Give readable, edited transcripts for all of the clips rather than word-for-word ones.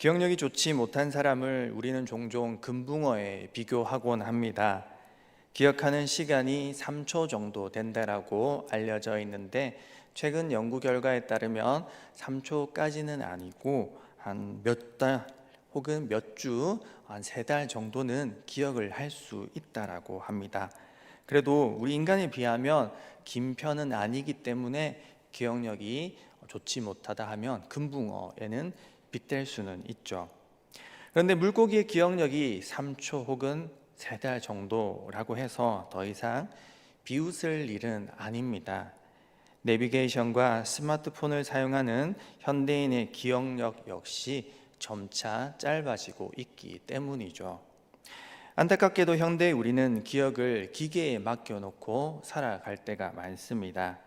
기억력이 좋지 못한 사람을 우리는 종종 금붕어에 비교하곤 합니다. 기억하는 시간이 3초 정도 된다라고 알려져 있는데, 최근 연구 결과에 따르면 3초까지는 아니고 한 몇 달 혹은 몇 주, 한 3달 정도는 기억을 할 수 있다라고 합니다. 그래도 우리 인간에 비하면 긴 편은 아니기 때문에 기억력이 좋지 못하다 하면 금붕어에는 빗댈 수는 있죠. 그런데 물고기의 기억력이 3초 혹은 3달 정도라고 해서 더 이상 비웃을 일은 아닙니다. 내비게이션과 스마트폰을 사용하는 현대인의 기억력 역시 점차 짧아지고 있기 때문이죠. 안타깝게도 현대 우리는 기억을 기계에 맡겨놓고 살아갈 때가 많습니다.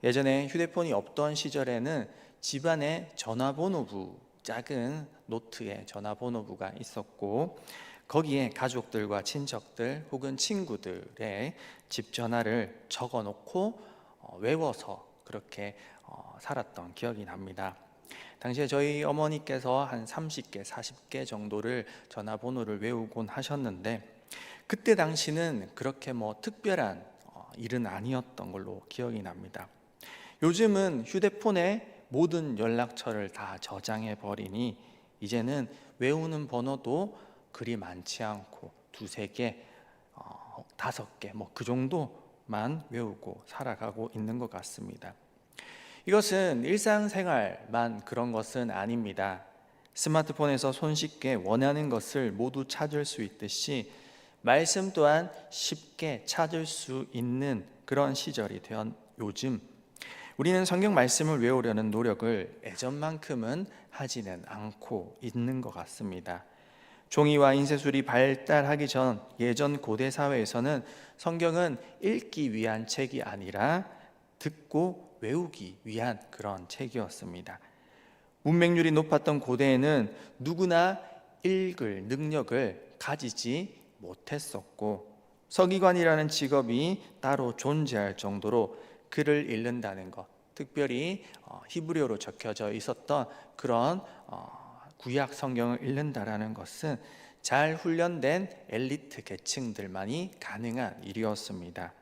예전에 휴대폰이 없던 시절에는 집안에 전화번호부, 작은 노트에 전화번호부가 있었고, 거기에 가족들과 친척들 혹은 친구들의 집 전화를 적어 놓고 외워서 그렇게 살았던 기억이 납니다. 당시에 저희 어머니께서 한 30개, 40개 정도를 전화번호를 외우곤 하셨는데, 그때 당시는 그렇게 특별한 일은 아니었던 걸로 기억이 납니다. 요즘은 휴대폰에 모든 연락처를 다 저장해 버리니 이제는 외우는 번호도 그리 많지 않고 2-3개, 5개 그 정도만 외우고 살아가고 있는 것 같습니다. 이것은 일상생활만 그런 것은 아닙니다. 스마트폰에서 손쉽게 원하는 것을 모두 찾을 수 있듯이 말씀 또한 쉽게 찾을 수 있는 그런 시절이 된 요즘, 우리는 성경 말씀을 외우려는 노력을 예전만큼은 하지는 않고 있는 것 같습니다. 종이와 인쇄술이 발달하기 전 예전 고대 사회에서는 성경은 읽기 위한 책이 아니라 듣고 외우기 위한 그런 책이었습니다. 문맹률이 높았던 고대에는 누구나 읽을 능력을 가지지 못했었고, 서기관이라는 직업이 따로 존재할 정도로 글을 읽는다는 것, 특별히 히브리어로 적혀져 있었던 그런 구약 성경을 읽는다라는 것은 잘 훈련된 엘리트 계층들만이 가능한 일이었습니다.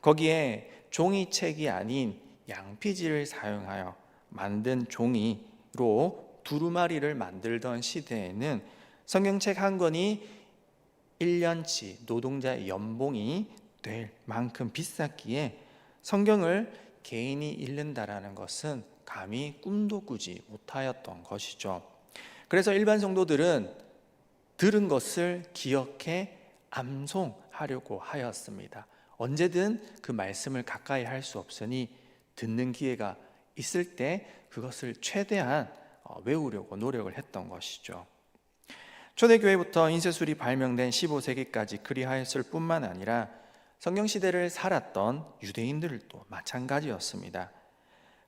거기에 종이책이 아닌 양피지를 사용하여 만든 종이로 두루마리를 만들던 시대에는 성경책 한 권이 1년치 노동자의 연봉이 될 만큼 비쌌기에 성경을 개인이 읽는다라는 것은 감히 꿈도 꾸지 못하였던 것이죠. 그래서 일반 성도들은 들은 것을 기억해 암송하려고 하였습니다. 언제든 그 말씀을 가까이 할 수 없으니 듣는 기회가 있을 때 그것을 최대한 외우려고 노력을 했던 것이죠. 초대교회부터 인쇄술이 발명된 15세기까지 그리하였을 뿐만 아니라 성경시대를 살았던 유대인들도 마찬가지였습니다.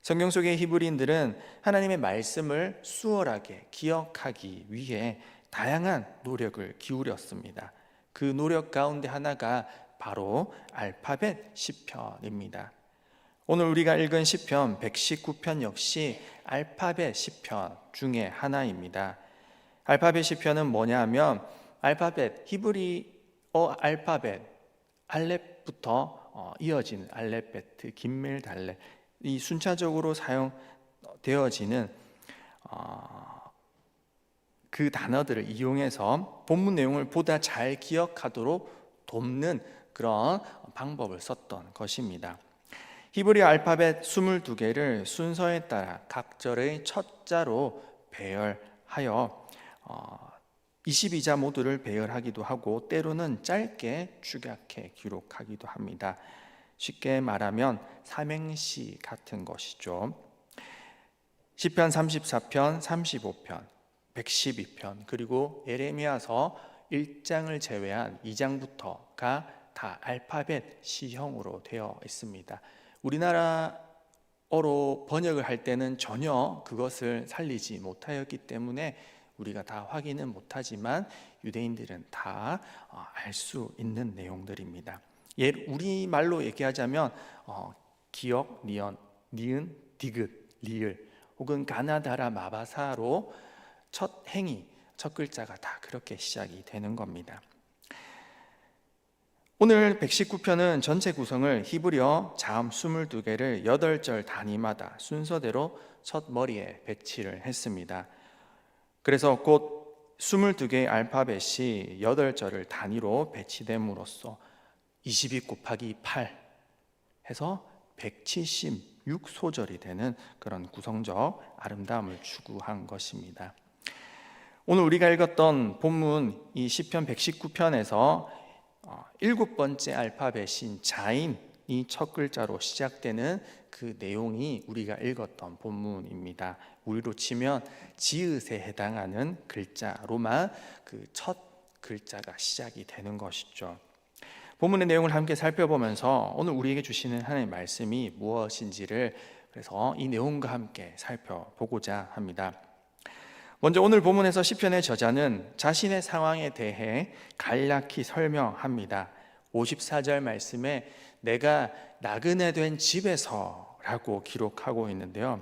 성경 속의 히브리인들은 하나님의 말씀을 수월하게 기억하기 위해 다양한 노력을 기울였습니다. 그 노력 가운데 하나가 바로 알파벳 시편입니다. 오늘 우리가 읽은 시편 119편 역시 알파벳 시편 중에 하나입니다. 알파벳 시편은 뭐냐 하면 알파벳, 히브리어 알파벳, 알렙부터 이어지는 알렙베트, 긴멜, 달렙, 이 순차적으로 사용되어지는 그 단어들을 이용해서 본문 내용을 보다 잘 기억하도록 돕는 그런 방법을 썼던 것입니다. 히브리 알파벳 22개를 순서에 따라 각 절의 첫 자로 배열하여 22자 모두를 배열하기도 하고, 때로는 짧게 축약해 기록하기도 합니다. 쉽게 말하면 삼행시 같은 것이죠. 시편 34편, 35편, 112편, 그리고 예레미야서 1장을 제외한 2장부터가 다 알파벳 시형으로 되어 있습니다. 우리나라어로 번역을 할 때는 전혀 그것을 살리지 못하였기 때문에 우리가 다 확인은 못하지만 유대인들은 다 알 수 있는 내용들입니다. 우리말로 얘기하자면 기역, 니은, 디귿, 리을 혹은 가나다라 마바사로 첫 행위, 첫 글자가 다 그렇게 시작이 되는 겁니다. 오늘 119편은 전체 구성을 히브리어 자음 22개를 8절 단위마다 순서대로 첫 머리에 배치를 했습니다. 그래서 곧 22개의 알파벳이 8절을 단위로 배치됨으로써 22 곱하기 8 해서 176소절이 되는 그런 구성적 아름다움을 추구한 것입니다. 오늘 우리가 읽었던 본문 이 시편 119편에서 7번째 알파벳인 자인이 첫 글자로 시작되는 그 내용이 우리가 읽었던 본문입니다. 우리로 치면 지읒에 해당하는 글자로만 그 첫 글자가 시작이 되는 것이죠. 본문의 내용을 함께 살펴보면서 오늘 우리에게 주시는 하나님의 말씀이 무엇인지를 그래서 이 내용과 함께 살펴보고자 합니다. 먼저 오늘 본문에서 시편의 저자는 자신의 상황에 대해 간략히 설명합니다. 54절 말씀에 내가 나그네 된 집에서 라고 기록하고 있는데요,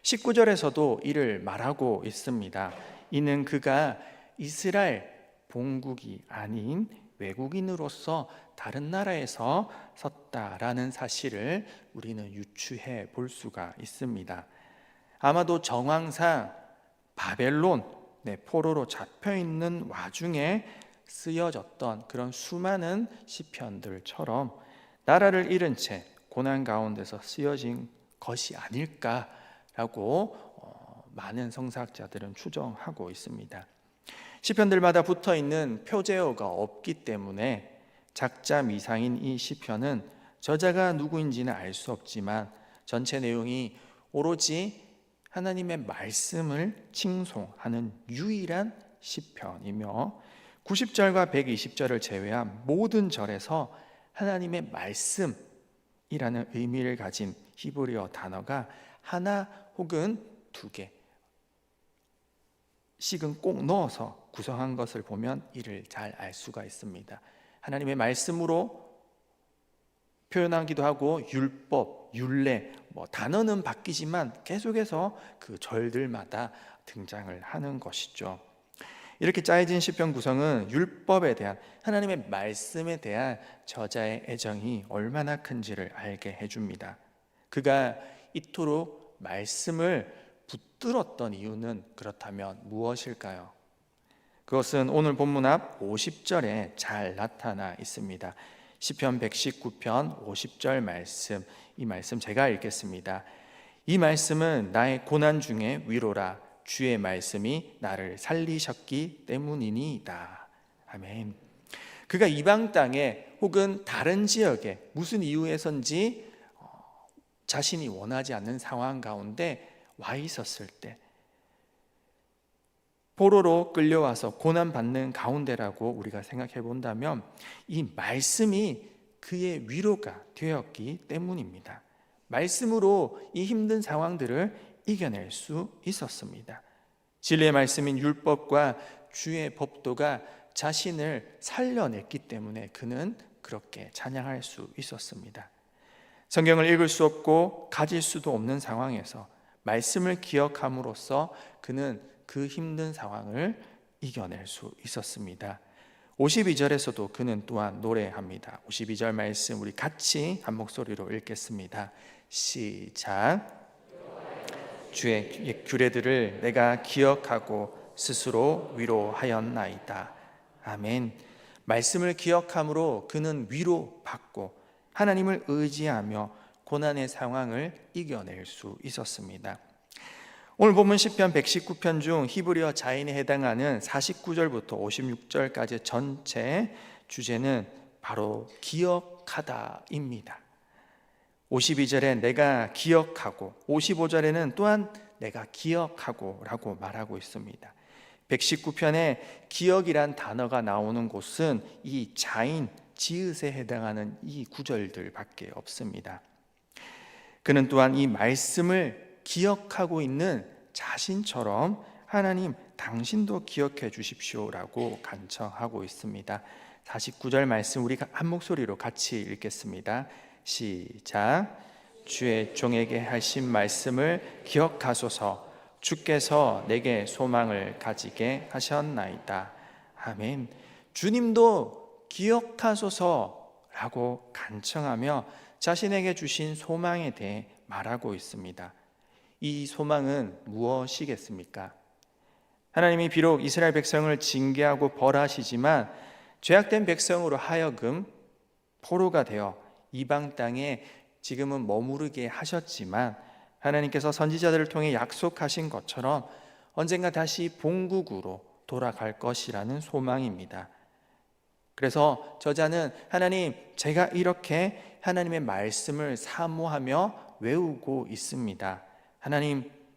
19절에서도 이를 말하고 있습니다. 이는 그가 이스라엘 본국이 아닌 외국인으로서 다른 나라에서 섰다라는 사실을 우리는 유추해 볼 수가 있습니다. 아마도 정황상 바벨론 포로로 잡혀있는 와중에 쓰여졌던 그런 수많은 시편들처럼 나라를 잃은 채 고난 가운데서 쓰여진 것이 아닐까라고 많은 성사학자들은 추정하고 있습니다. 시편들마다 붙어있는 표제어가 없기 때문에 작자 미상인 이 시편은 저자가 누구인지는 알 수 없지만 전체 내용이 오로지 하나님의 말씀을 칭송하는 유일한 시편이며 90절과 120절을 제외한 모든 절에서 하나님의 말씀이라는 의미를 가진 히브리어 단어가 하나 혹은 두 개씩은 꼭 넣어서 구성한 것을 보면 이를 잘 알 수가 있습니다. 하나님의 말씀으로 표현하기도 하고 율법, 율례, 단어는 바뀌지만 계속해서 그 절들마다 등장을 하는 것이죠. 이렇게 짜여진 시편 구성은 율법에 대한 하나님의 말씀에 대한 저자의 애정이 얼마나 큰지를 알게 해줍니다. 그가 이토록 말씀을 붙들었던 이유는 그렇다면 무엇일까요? 그것은 오늘 본문 앞 50절에 잘 나타나 있습니다. 시편 119편 50절 말씀, 이 말씀 제가 읽겠습니다. 이 말씀은 나의 고난 중에 위로라. 주의 말씀이 나를 살리셨기 때문이니이다. 아멘. 그가 이방 땅에 혹은 다른 지역에 무슨 이유에선지 자신이 원하지 않는 상황 가운데 와 있었을 때, 포로로 끌려와서 고난받는 가운데라고 우리가 생각해 본다면 이 말씀이 그의 위로가 되었기 때문입니다. 말씀으로 이 힘든 상황들을 이겨낼 수 있었습니다. 진리의 말씀인 율법과 주의 법도가 자신을 살려냈기 때문에 그는 그렇게 찬양할 수 있었습니다. 성경을 읽을 수 없고 가질 수도 없는 상황에서 말씀을 기억함으로써 그는 그 힘든 상황을 이겨낼 수 있었습니다. 52절에서도 그는 또한 노래합니다. 52절 말씀 우리 같이 한 목소리로 읽겠습니다. 시작. 주의 규례들을 내가 기억하고 스스로 위로하였나이다. 아멘. 말씀을 기억함으로 그는 위로받고 하나님을 의지하며 고난의 상황을 이겨낼 수 있었습니다. 오늘 본문 시편 119편 중 히브리어 자인에 해당하는 49절부터 56절까지 전체 주제는 바로 기억하다입니다. 52절에 내가 기억하고 55절에는 또한 내가 기억하고 라고 말하고 있습니다. 119편에 기억이란 단어가 나오는 곳은 이 자인, 지읒에 해당하는 이 구절들밖에 없습니다. 그는 또한 이 말씀을 기억하고 있는 자신처럼 하나님 당신도 기억해 주십시오라고 간청하고 있습니다. 49절 말씀 우리가 한 목소리로 같이 읽겠습니다. 시작. 주의 종에게 하신 말씀을 기억하소서. 주께서 내게 소망을 가지게 하셨나이다. 아멘. 주님도 기억하소서라고 간청하며 자신에게 주신 소망에 대해 말하고 있습니다. 이 소망은 무엇이겠습니까? 하나님이 비록 이스라엘 백성을 징계하고 벌하시지만 죄악된 백성으로 하여금 포로가 되어 이방 땅에 지금은 머무르게 하셨지만 하나님께서 선지자들을 통해 약속하신 것처럼 언젠가 다시 본국으로 돌아갈 것이라는 소망입니다. 그래서 저자는 하나님, 제가 이렇게 하나님의 말씀을 사모하며 외우고 있습니다.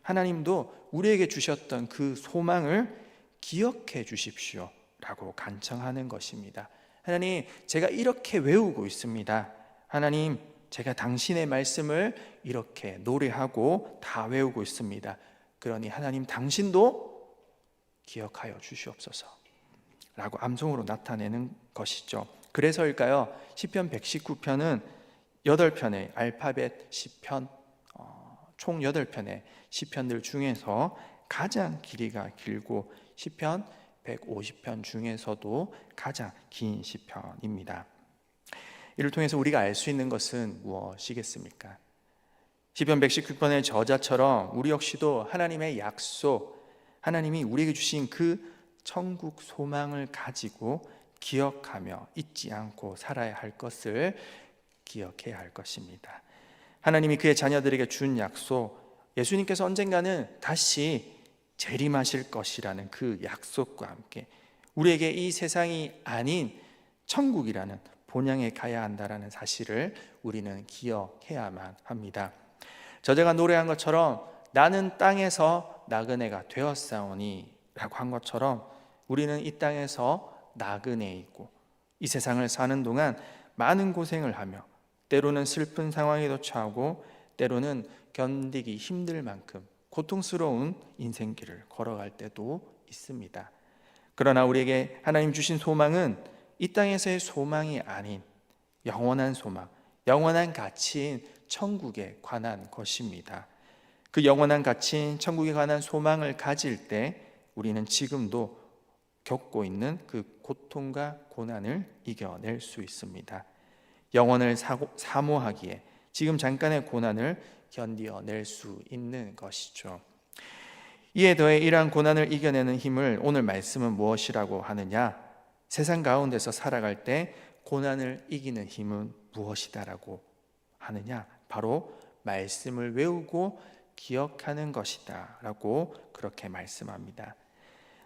하나님도 우리에게 주셨던 그 소망을 기억해 주십시오 라고 간청하는 것입니다. 하나님, 제가 이렇게 외우고 있습니다. 하나님, 제가 당신의 말씀을 이렇게 노래하고 다 외우고 있습니다. 그러니 하나님, 당신도 기억하여 주시옵소서 라고 암송으로 나타내는 것이죠. 그래서일까요? 시편 119편은 8편의 알파벳 시편, 총 8편의 시편들 중에서 가장 길이가 길고 시편 150편 중에서도 가장 긴 시편입니다. 이를 통해서 우리가 알 수 있는 것은 무엇이겠습니까? 시편 119편의 저자처럼 우리 역시도 하나님의 약속, 하나님이 우리에게 주신 그 천국 소망을 가지고 기억하며 잊지 않고 살아야 할 것을 기억해야 할 것입니다. 하나님이 그의 자녀들에게 준 약속, 예수님께서 언젠가는 다시 재림하실 것이라는 그 약속과 함께 우리에게 이 세상이 아닌 천국이라는 본향에 가야 한다는 사실을 우리는 기억해야만 합니다. 저자가 노래한 것처럼 나는 땅에서 나그네가 되었사오니 라고 한 것처럼 우리는 이 땅에서 나그네에 있고 이 세상을 사는 동안 많은 고생을 하며 때로는 슬픈 상황에도 처하고 때로는 견디기 힘들 만큼 고통스러운 인생길을 걸어갈 때도 있습니다. 그러나 우리에게 하나님 주신 소망은 이 땅에서의 소망이 아닌 영원한 소망, 영원한 가치인 천국에 관한 것입니다. 그 영원한 가치인 천국에 관한 소망을 가질 때 우리는 지금도 겪고 있는 그 고통과 고난을 이겨낼 수 있습니다. 영원을 사모하기에 지금 잠깐의 고난을 견디어낼 수 있는 것이죠. 이에 더해 이러한 고난을 이겨내는 힘을 오늘 말씀은 무엇이라고 하느냐? 세상 가운데서 살아갈 때 고난을 이기는 힘은 무엇이다라고 하느냐? 바로 말씀을 외우고 기억하는 것이다 라고 그렇게 말씀합니다.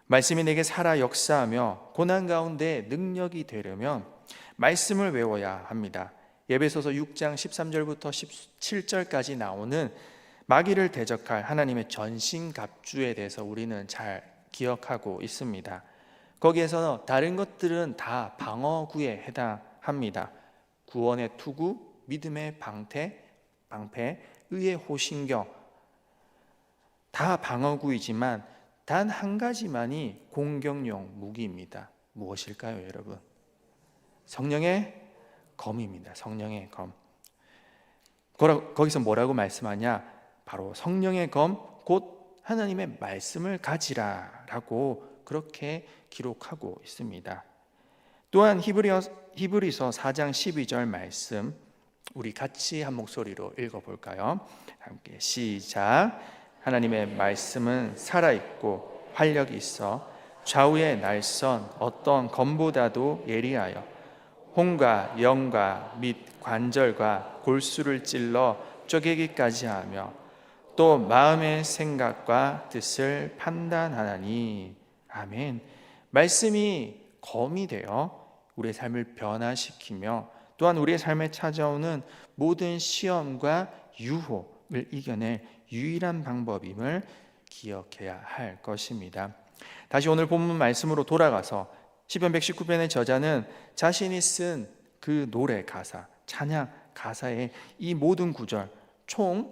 말씀이 내게 살아 역사하며 고난 가운데 능력이 되려면 말씀을 외워야 합니다. 에베소서 6장 13절부터 17절까지 나오는 마귀를 대적할 하나님의 전신갑주에 대해서 우리는 잘 기억하고 있습니다. 거기에서 다른 것들은 다 방어구에 해당합니다. 구원의 투구, 믿음의 방패, 의의 호신경, 다 방어구이지만 단 한 가지만이 공격용 무기입니다. 무엇일까요, 여러분? 성령의 검입니다. 성령의 검. 거기서 뭐라고 말씀하냐? 바로 성령의 검, 곧 하나님의 말씀을 가지라라고 그렇게 기록하고 있습니다. 또한 히브리서 4장 12절 말씀 우리 같이 한 목소리로 읽어볼까요? 함께 시작. 하나님의 말씀은 살아있고 활력이 있어 좌우의 날선 어떤 검보다도 예리하여 혼과 영과 및 관절과 골수를 찔러 쪼개기까지 하며 또 마음의 생각과 뜻을 판단하나니. 아멘. 말씀이 검이 되어 우리의 삶을 변화시키며 또한 우리의 삶에 찾아오는 모든 시험과 유혹을 이겨낼 유일한 방법임을 기억해야 할 것입니다. 다시 오늘 본문 말씀으로 돌아가서 시편 119편의 저자는 자신이 쓴 그 노래 가사, 찬양 가사의 이 모든 구절 총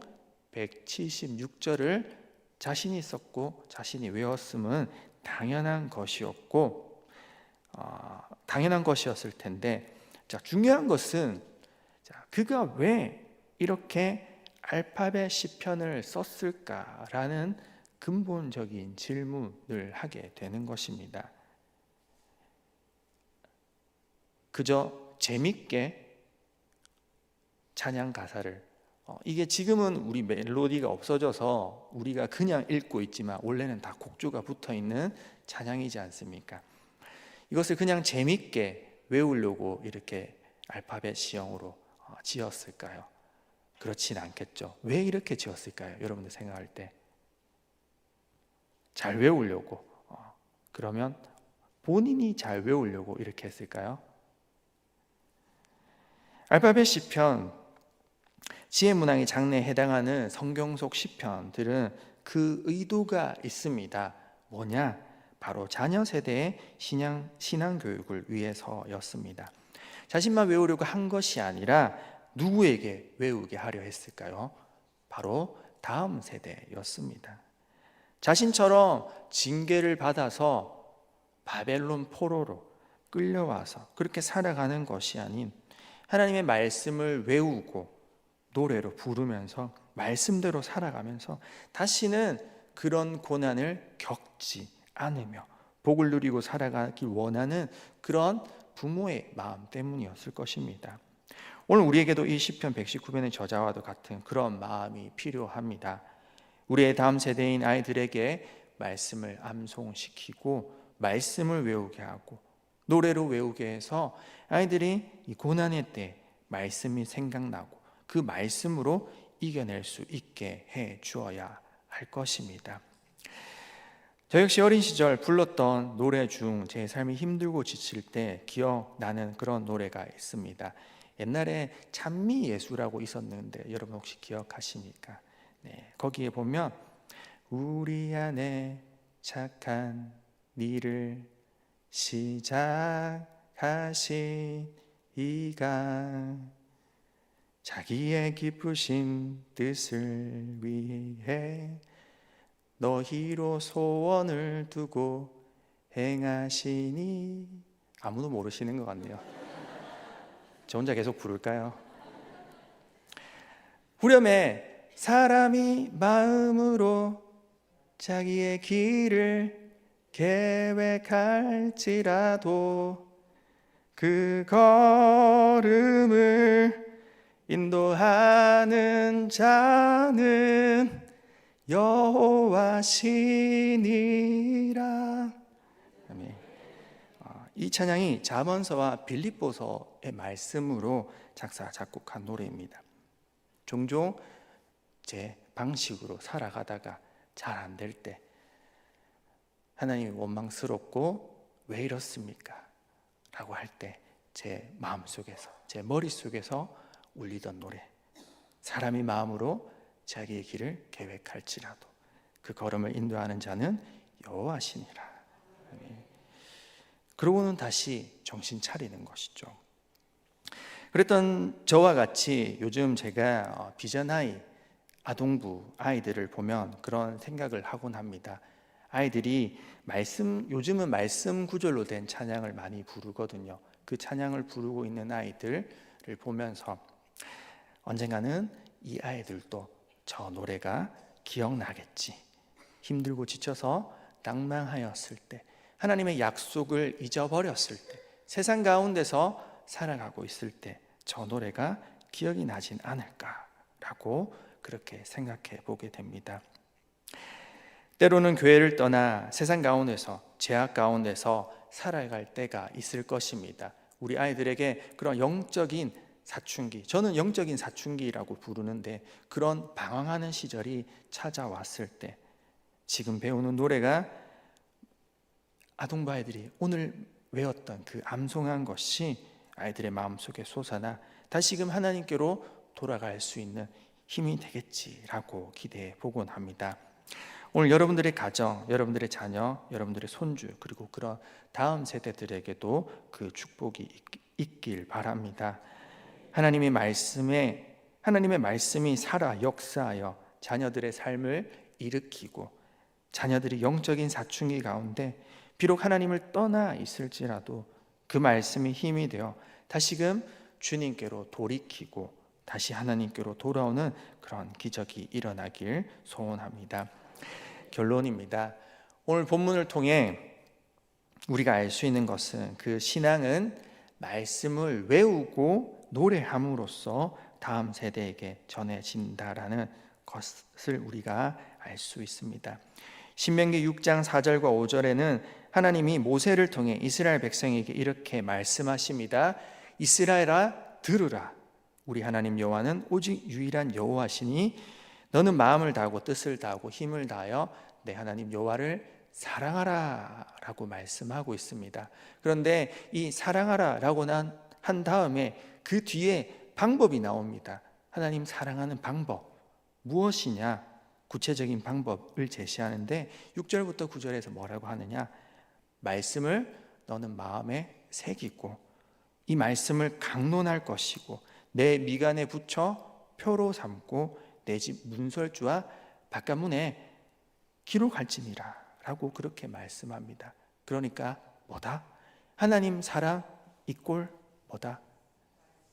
176절을 자신이 썼고 자신이 외웠음은 당연한 것이었을 텐데, 중요한 것은 그가 왜 이렇게 알파벳 시편을 썼을까라는 근본적인 질문을 하게 되는 것입니다. 그저 재밌게 찬양 가사를 이게 지금은 우리 멜로디가 없어져서 우리가 그냥 읽고 있지만 원래는 다 곡조가 붙어있는 찬양이지 않습니까? 이것을 그냥 재밌게 외우려고 이렇게 알파벳 시형으로 지었을까요? 그렇진 않겠죠. 왜 이렇게 지었을까요? 여러분들 생각할 때 잘 외우려고 그러면 본인이 잘 외우려고 이렇게 했을까요? 알파벳 시편, 지혜문항의 장르에 해당하는 성경 속 시편들은 그 의도가 있습니다. 뭐냐? 바로 자녀 세대의 신앙 교육을 위해서였습니다. 자신만 외우려고 한 것이 아니라 누구에게 외우게 하려 했을까요? 바로 다음 세대였습니다. 자신처럼 징계를 받아서 바벨론 포로로 끌려와서 그렇게 살아가는 것이 아닌 하나님의 말씀을 외우고 노래로 부르면서 말씀대로 살아가면서 다시는 그런 고난을 겪지 않으며 복을 누리고 살아가길 원하는 그런 부모의 마음 때문이었을 것입니다. 오늘 우리에게도 이 시편 119편의 저자와도 같은 그런 마음이 필요합니다. 우리의 다음 세대인 아이들에게 말씀을 암송시키고 말씀을 외우게 하고 노래로 외우게 해서 아이들이 이 고난의 때 말씀이 생각나고 그 말씀으로 이겨낼 수 있게 해 주어야 할 것입니다. 저 역시 어린 시절 불렀던 노래 중 제 삶이 힘들고 지칠 때 기억나는 그런 노래가 있습니다. 옛날에 찬미예수라고 있었는데 여러분 혹시 기억하십니까? 네, 거기에 보면 우리 안에 착한 일을 시작하신 이가 자기의 기쁘신 뜻을 위해 너희로 소원을 두고 행하시니. 아무도 모르시는 것 같네요. 저 혼자 계속 부를까요? 후렴에 사람이 마음으로 자기의 길을 계획할지라도 그 걸음을 인도하는 자는 여호와시니라. 이 찬양이 잠언서와 빌립보서의 말씀으로 작사 작곡한 노래입니다. 종종 제 방식으로 살아가다가 잘 안 될 때 하나님이 원망스럽고 왜 이렇습니까? 라고 할 때 제 마음속에서 제 머릿속에서 울리던 노래, 사람이 마음으로 자기의 길을 계획할지라도 그 걸음을 인도하는 자는 여호와시니라. 그러고는 다시 정신 차리는 것이죠. 그랬던 저와 같이 요즘 제가 비전아이 아동부 아이들을 보면 그런 생각을 하곤 합니다. 아이들이 요즘은 말씀 구절로 된 찬양을 많이 부르거든요. 그 찬양을 부르고 있는 아이들을 보면서 언젠가는 이 아이들도 저 노래가 기억나겠지. 힘들고 지쳐서 낭망하였을 때, 하나님의 약속을 잊어버렸을 때, 세상 가운데서 살아가고 있을 때 저 노래가 기억이 나진 않을까라고 그렇게 생각해 보게 됩니다. 때로는 교회를 떠나 세상 가운데서, 죄악 가운데서 살아갈 때가 있을 것입니다. 우리 아이들에게 그런 영적인 사춘기, 저는 영적인 사춘기라고 부르는데 그런 방황하는 시절이 찾아왔을 때 지금 배우는 노래가 아동부 아이들이 오늘 외웠던 그 암송한 것이 아이들의 마음속에 솟아나 다시금 하나님께로 돌아갈 수 있는 힘이 되겠지라고 기대해 보곤 합니다. 오늘 여러분들의 가정, 여러분들의 자녀, 여러분들의 손주, 그리고 그런 다음 세대들에게도 그 축복이 있길 바랍니다. 하나님의 말씀이 살아 역사하여 자녀들의 삶을 일으키고 자녀들이 영적인 사춘기 가운데 비록 하나님을 떠나 있을지라도 그 말씀이 힘이 되어 다시금 주님께로 돌이키고 다시 하나님께로 돌아오는 그런 기적이 일어나길 소원합니다. 결론입니다. 오늘 본문을 통해 우리가 알 수 있는 것은 그 신앙은 말씀을 외우고 노래함으로써 다음 세대에게 전해진다라는 것을 우리가 알 수 있습니다. 신명기 6장 4절과 5절에는 하나님이 모세를 통해 이스라엘 백성에게 이렇게 말씀하십니다. 이스라엘아 들으라. 우리 하나님 여호와는 오직 유일한 여호와시니 너는 마음을 다하고 뜻을 다하고 힘을 다하여 내 하나님 여호와를 사랑하라 라고 말씀하고 있습니다. 그런데 이 사랑하라 라고 한 다음에 그 뒤에 방법이 나옵니다. 하나님 사랑하는 방법 무엇이냐? 구체적인 방법을 제시하는데 6절부터 9절에서 뭐라고 하느냐? 말씀을 너는 마음에 새기고 이 말씀을 강론할 것이고 내 미간에 붙여 표로 삼고 내 집 문설주와 바깥문에 기록할지니라 라고 그렇게 말씀합니다. 그러니까 뭐다? 하나님 사랑 이꼴 뭐다?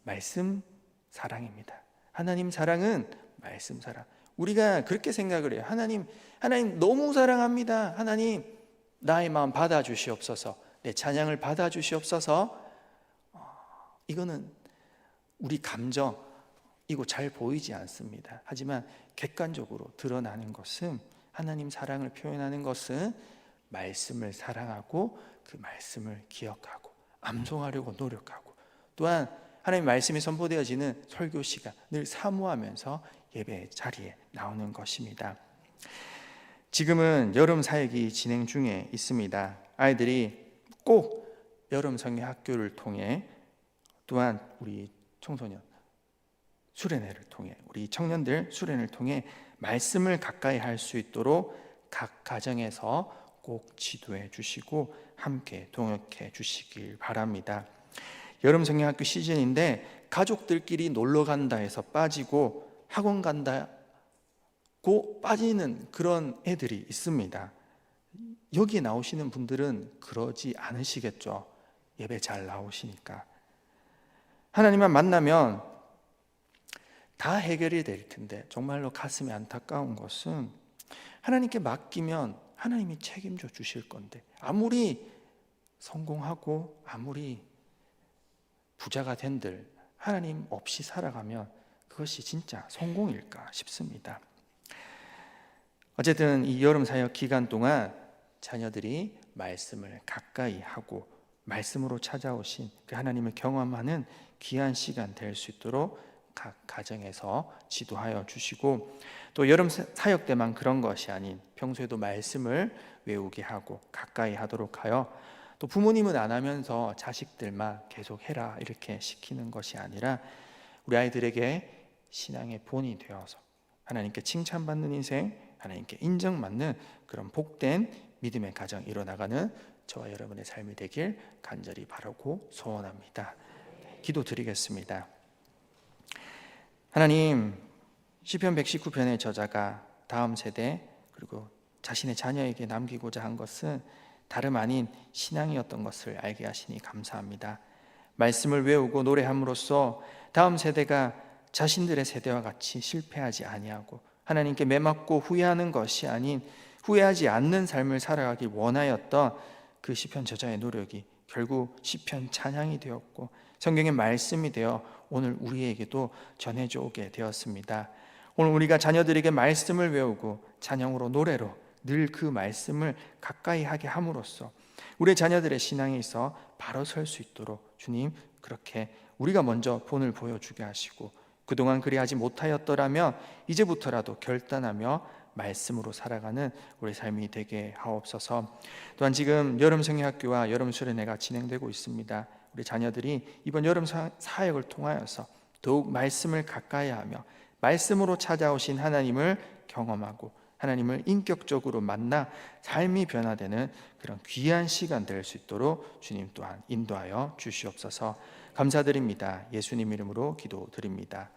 말씀 사랑입니다. 하나님 사랑은 말씀 사랑. 우리가 그렇게 생각을 해요. 하나님 너무 사랑합니다. 하나님 나의 마음 받아주시옵소서. 내 찬양을 받아주시옵소서. 이거는 우리 감정이고 잘 보이지 않습니다. 하지만 객관적으로 드러나는 것은 하나님 사랑을 표현하는 것은 말씀을 사랑하고 그 말씀을 기억하고 암송하려고 노력하고 또한 하나님 말씀이 선포되어지는 설교 시간 늘 사모하면서 예배 자리에 나오는 것입니다. 지금은 여름 사역이 진행 중에 있습니다. 아이들이 꼭 여름 성경 학교를 통해 또한 우리 청소년 수련회를 통해 우리 청년들 수련회를 통해 말씀을 가까이 할 수 있도록 각 가정에서 꼭 지도해 주시고 함께 동역해 주시길 바랍니다. 여름 성경학교 시즌인데 가족들끼리 놀러 간다 해서 빠지고 학원 간다고 빠지는 그런 애들이 있습니다. 여기 나오시는 분들은 그러지 않으시겠죠. 예배 잘 나오시니까. 하나님만 만나면 다 해결이 될 텐데 정말로 가슴이 안타까운 것은 하나님께 맡기면 하나님이 책임져 주실 건데 아무리 성공하고 아무리 부자가 된들 하나님 없이 살아가면 그것이 진짜 성공일까 싶습니다. 어쨌든 이 여름 사역 기간 동안 자녀들이 말씀을 가까이 하고 말씀으로 찾아오신 그 하나님을 경험하는 귀한 시간 될 수 있도록 각 가정에서 지도하여 주시고 또 여름 사역 때만 그런 것이 아닌 평소에도 말씀을 외우게 하고 가까이 하도록 하여 또 부모님은 안 하면서 자식들만 계속 해라 이렇게 시키는 것이 아니라 우리 아이들에게 신앙의 본이 되어서 하나님께 칭찬받는 인생, 하나님께 인정받는 그런 복된 믿음의 가정 이뤄나가는 저와 여러분의 삶이 되길 간절히 바라고 소원합니다. 기도드리겠습니다. 하나님, 시편 119편의 저자가 다음 세대 그리고 자신의 자녀에게 남기고자 한 것은 다름 아닌 신앙이었던 것을 알게 하시니 감사합니다. 말씀을 외우고 노래함으로써 다음 세대가 자신들의 세대와 같이 실패하지 아니하고 하나님께 매맞고 후회하는 것이 아닌 후회하지 않는 삶을 살아가길 원하였던 그 시편 저자의 노력이 결국 시편 찬양이 되었고 성경의 말씀이 되어 오늘 우리에게도 전해져 오게 되었습니다. 오늘 우리가 자녀들에게 말씀을 외우고 찬양으로 노래로 늘 그 말씀을 가까이 하게 함으로써 우리 자녀들의 신앙에 있어 바로 설 수 있도록 주님 그렇게 우리가 먼저 본을 보여주게 하시고 그동안 그리하지 못하였더라면 이제부터라도 결단하며 말씀으로 살아가는 우리 삶이 되게 하옵소서. 또한 지금 여름 성경학교와 여름 수련회가 진행되고 있습니다. 우리 자녀들이 이번 여름 사역을 통하여서 더욱 말씀을 가까이 하며 말씀으로 찾아오신 하나님을 경험하고 하나님을 인격적으로 만나 삶이 변화되는 그런 귀한 시간 될 수 있도록 주님 또한 인도하여 주시옵소서. 감사드립니다. 예수님 이름으로 기도드립니다.